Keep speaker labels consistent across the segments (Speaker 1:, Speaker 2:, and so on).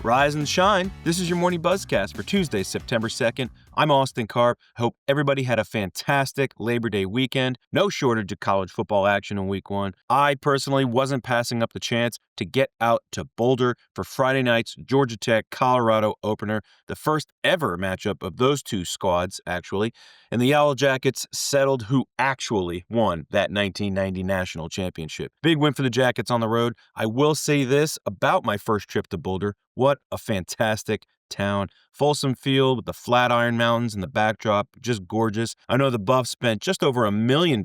Speaker 1: Rise and shine. This is your morning Buzzcast for Tuesday, September 2nd. I'm Austin Karp. Hope everybody had a fantastic Labor Day weekend. No shortage of college football action in week one. I personally wasn't passing up the chance to get out to Boulder for Friday night's Georgia Tech Colorado opener, the first ever matchup of those two squads, actually. And the Yellow Jackets settled who actually won that 1990 national championship. Big win for the Jackets on the road. I will say this about my first trip to Boulder. What a fantastic town. Folsom Field with the Flatiron Mountains in the backdrop, just gorgeous. I know the Buffs spent just over $1 million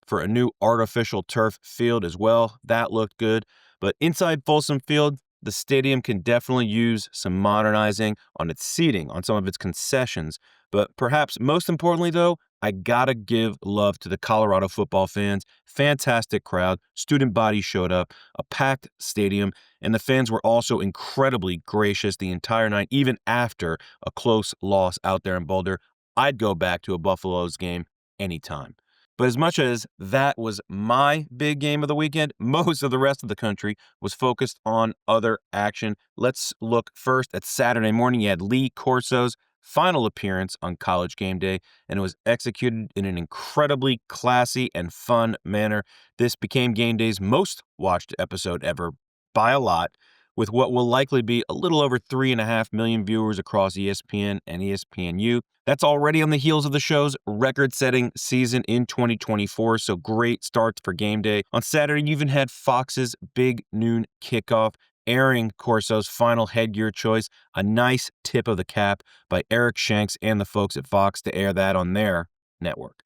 Speaker 1: for a new artificial turf field as well. That looked good. But inside Folsom Field, the stadium can definitely use some modernizing on its seating, on some of its concessions. But perhaps most importantly, though, I gotta give love to the Colorado football fans. Fantastic crowd. Student body showed up, a packed stadium, and the fans were also incredibly gracious the entire night, even after a close loss out there in Boulder. I'd go back to a Buffaloes game anytime. But as much as that was my big game of the weekend, most of the rest of the country was focused on other action. Let's look first at Saturday morning. You had Lee Corso's final appearance on College Gameday, and it was executed in an incredibly classy and fun manner. This became Gameday's most watched episode ever by a lot, with what will likely be a little over 3.5 million viewers across ESPN and ESPNU. That's already on the heels of the show's record-setting season in 2024, so great starts for Gameday. On Saturday, you even had Fox's big noon kickoff, airing Corso's final headgear choice, a nice tip of the cap by Eric Shanks and the folks at Fox to air that on their network.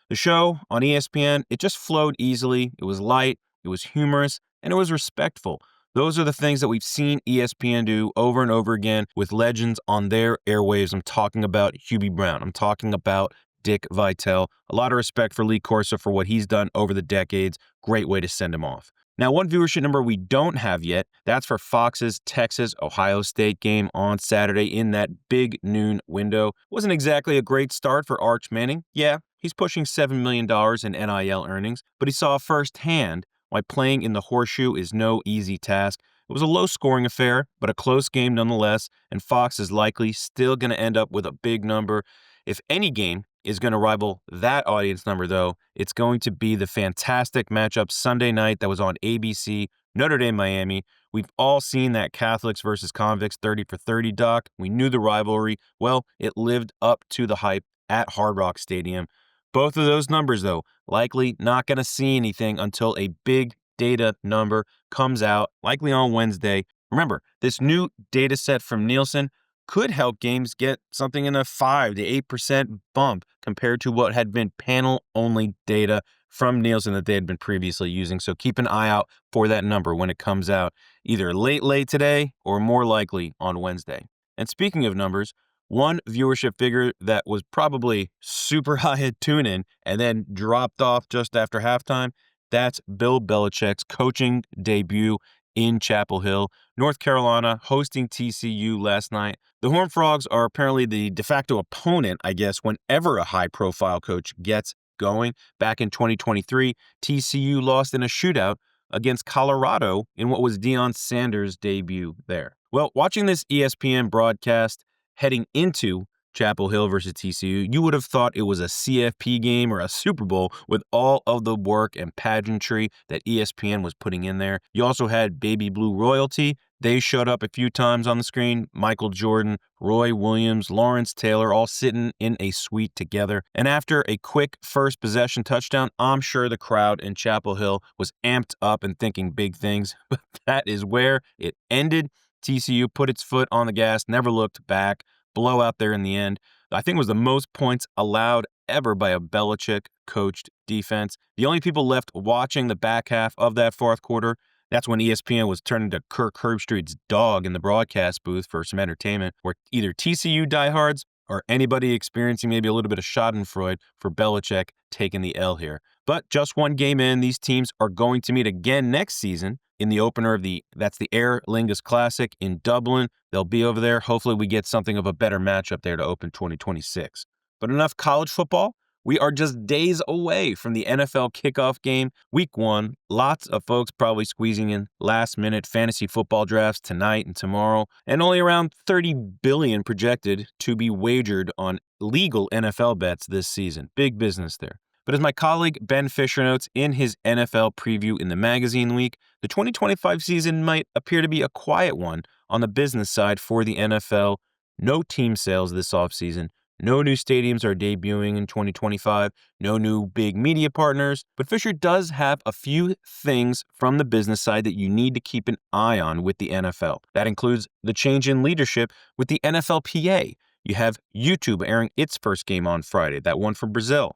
Speaker 1: The show on ESPN, it just flowed easily. It was light, it was humorous, and it was respectful. Those are the things that we've seen ESPN do over and over again with legends on their airwaves. I'm talking about Hubie Brown. I'm talking about Dick Vitale. A lot of respect for Lee Corso for what he's done over the decades. Great way to send him off. Now, one viewership number we don't have yet, that's for Fox's Texas-Ohio State game on Saturday in that big noon window. Wasn't exactly a great start for Arch Manning. Yeah, he's pushing $7 million in NIL earnings, but he saw firsthand why playing in the horseshoe is no easy task. It was a low-scoring affair, but a close game nonetheless, and Fox is likely still going to end up with a big number. If any game is going to rival that audience number, though, it's going to be the fantastic matchup Sunday night that was on ABC, Notre Dame, Miami. We've all seen that Catholics versus Convicts 30 for 30 doc. We knew the rivalry. Well, it lived up to the hype at Hard Rock Stadium. Both of those numbers, though, likely not going to see anything until a big data number comes out, likely on Wednesday. Remember, this new data set from Nielsen could help games get something in a 5 to 8% bump compared to what had been panel-only data from Nielsen that they had been previously using. So keep an eye out for that number when it comes out, either late today or more likely on Wednesday. And speaking of numbers, one viewership figure that was probably super high at tune-in and then dropped off just after halftime, that's Bill Belichick's coaching debut in Chapel Hill, North Carolina, hosting TCU last night. The Horned Frogs are apparently the de facto opponent, I guess, whenever a high-profile coach gets going. Back in 2023, TCU lost in a shootout against Colorado in what was Deion Sanders' debut there. Well, watching this ESPN broadcast heading into Chapel Hill versus TCU, you would have thought it was a CFP game or a Super Bowl with all of the work and pageantry that ESPN was putting in there. You also had Baby Blue royalty. They showed up a few times on the screen. Michael Jordan, Roy Williams, Lawrence Taylor, all sitting in a suite together. And after a quick first possession touchdown, I'm sure the crowd in Chapel Hill was amped up and thinking big things. But that is where it ended. TCU put its foot on the gas, never looked back. Blowout there in the end. I think it was the most points allowed ever by a Belichick-coached defense. The only people left watching the back half of that fourth quarter, that's when ESPN was turning to Kirk Herbstreit's dog in the broadcast booth for some entertainment, where either TCU diehards or anybody experiencing maybe a little bit of schadenfreude for Belichick taking the L here. But just one game in, these teams are going to meet again next season in the opener of that's the Aer Lingus Classic in Dublin. They'll be over there. Hopefully we get something of a better matchup there to open 2026. But enough college football. We are just days away from the NFL kickoff game, week 1. Lots of folks probably squeezing in last-minute fantasy football drafts tonight and tomorrow, and only around $30 billion projected to be wagered on legal NFL bets this season. Big business there. But as my colleague Ben Fisher notes in his NFL preview in the magazine week, the 2025 season might appear to be a quiet one on the business side for the NFL. No team sales this offseason. No new stadiums are debuting in 2025. No new big media partners. But Fisher does have a few things from the business side that you need to keep an eye on with the NFL. That includes the change in leadership with the NFLPA. You have YouTube airing its first game on Friday, that one from Brazil.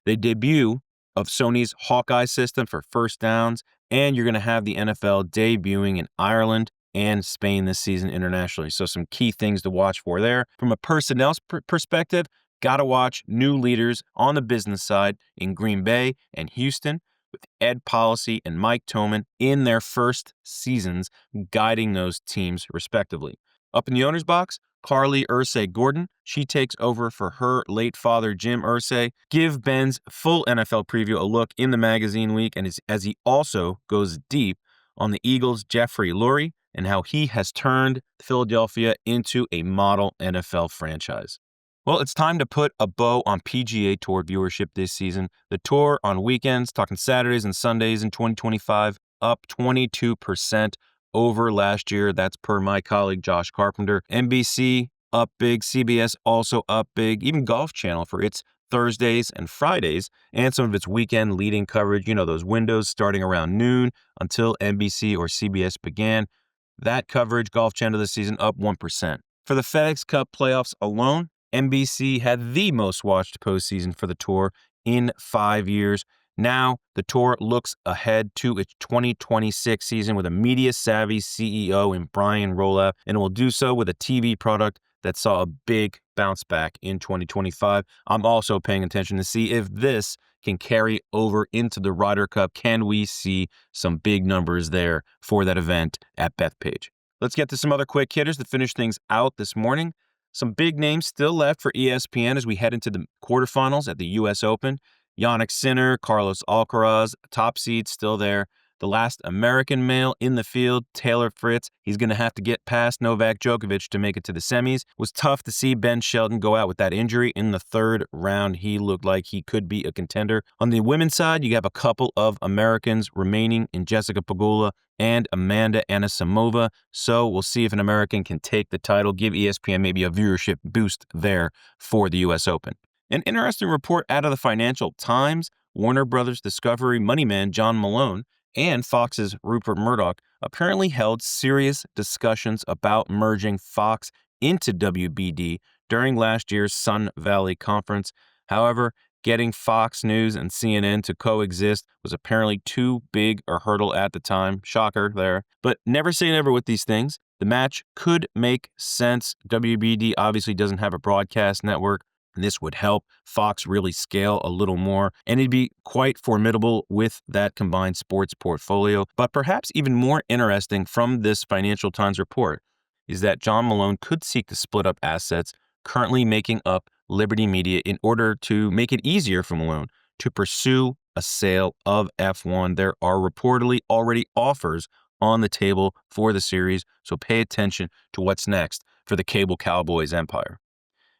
Speaker 1: The debut of Sony's Hawkeye system for first downs, and you're going to have the NFL debuting in Ireland and Spain this season internationally. So some key things to watch for there. From a personnel perspective, got to watch new leaders on the business side in Green Bay and Houston, with Ed Policy and Mike Toman in their first seasons guiding those teams respectively. Up in the owner's box, Carly Ursay-Gordon. She takes over for her late father, Jim Ursay. Give Ben's full NFL preview a look in the magazine week, and as he also goes deep on the Eagles' Jeffrey Lurie and how he has turned Philadelphia into a model NFL franchise. Well, it's time to put a bow on PGA Tour viewership this season. The tour on weekends, talking Saturdays and Sundays in 2025, up 22% over last year. That's per my colleague Josh Carpenter. NBC up big, CBS also up big, even Golf Channel for its Thursdays and Fridays, and some of its weekend leading coverage, those windows starting around noon until NBC or CBS began. That coverage, Golf Channel this season, up 1%. For the FedEx Cup playoffs alone, NBC had the most watched postseason for the tour in 5 years. Now, the tour looks ahead to its 2026 season with a media-savvy CEO in Brian Roloff, and it will do so with a TV product that saw a big bounce back in 2025. I'm also paying attention to see if this can carry over into the Ryder Cup. Can we see some big numbers there for that event at Bethpage? Let's get to some other quick hitters to finish things out this morning. Some big names still left for ESPN as we head into the quarterfinals at the U.S. Open. Jannik Sinner, Carlos Alcaraz, top seeds still there. The last American male in the field, Taylor Fritz, he's going to have to get past Novak Djokovic to make it to the semis. It was tough to see Ben Shelton go out with that injury in the third round. He looked like he could be a contender. On the women's side, you have a couple of Americans remaining in Jessica Pegula and Amanda Anisimova. So we'll see if an American can take the title, give ESPN maybe a viewership boost there for the U.S. Open. An interesting report out of the Financial Times, Warner Brothers Discovery moneyman John Malone and Fox's Rupert Murdoch apparently held serious discussions about merging Fox into WBD during last year's Sun Valley Conference. However, getting Fox News and CNN to coexist was apparently too big a hurdle at the time. Shocker there. But never say never with these things. The match could make sense. WBD obviously doesn't have a broadcast network. And this would help Fox really scale a little more, and it'd be quite formidable with that combined sports portfolio. But perhaps even more interesting from this Financial Times report is that John Malone could seek to split up assets currently making up Liberty Media in order to make it easier for Malone to pursue a sale of F1. There are reportedly already offers on the table for the series, so pay attention to what's next for the Cable Cowboys empire.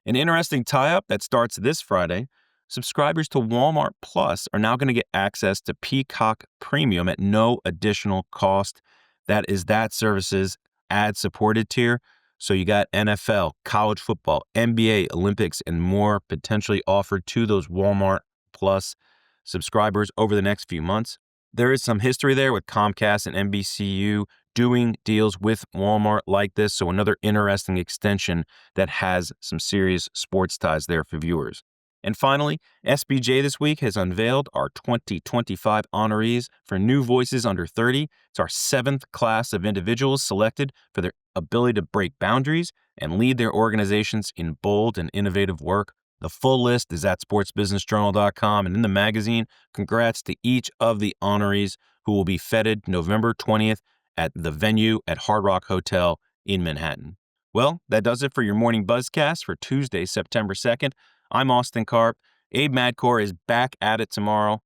Speaker 1: An interesting tie-up that starts this Friday. Subscribers to Walmart Plus are now going to get access to Peacock Premium at no additional cost. That is that service's ad-supported tier. So you got NFL, college football, NBA, Olympics, and more potentially offered to those Walmart Plus subscribers over the next few months. There is some history there with Comcast and NBCU doing deals with Walmart like this, so another interesting extension that has some serious sports ties there for viewers. And finally, SBJ this week has unveiled our 2025 honorees for New Voices Under 30. It's our 7th class of individuals selected for their ability to break boundaries and lead their organizations in bold and innovative work. The full list is at sportsbusinessjournal.com and in the magazine. Congrats to each of the honorees who will be feted November 20th at the venue at Hard Rock Hotel in Manhattan. Well, that does it for your morning Buzzcast for Tuesday, September 2nd. I'm Austin Karp. Abe Madcore is back at it tomorrow.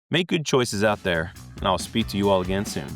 Speaker 1: Make good choices out there, and I'll speak to you all again soon.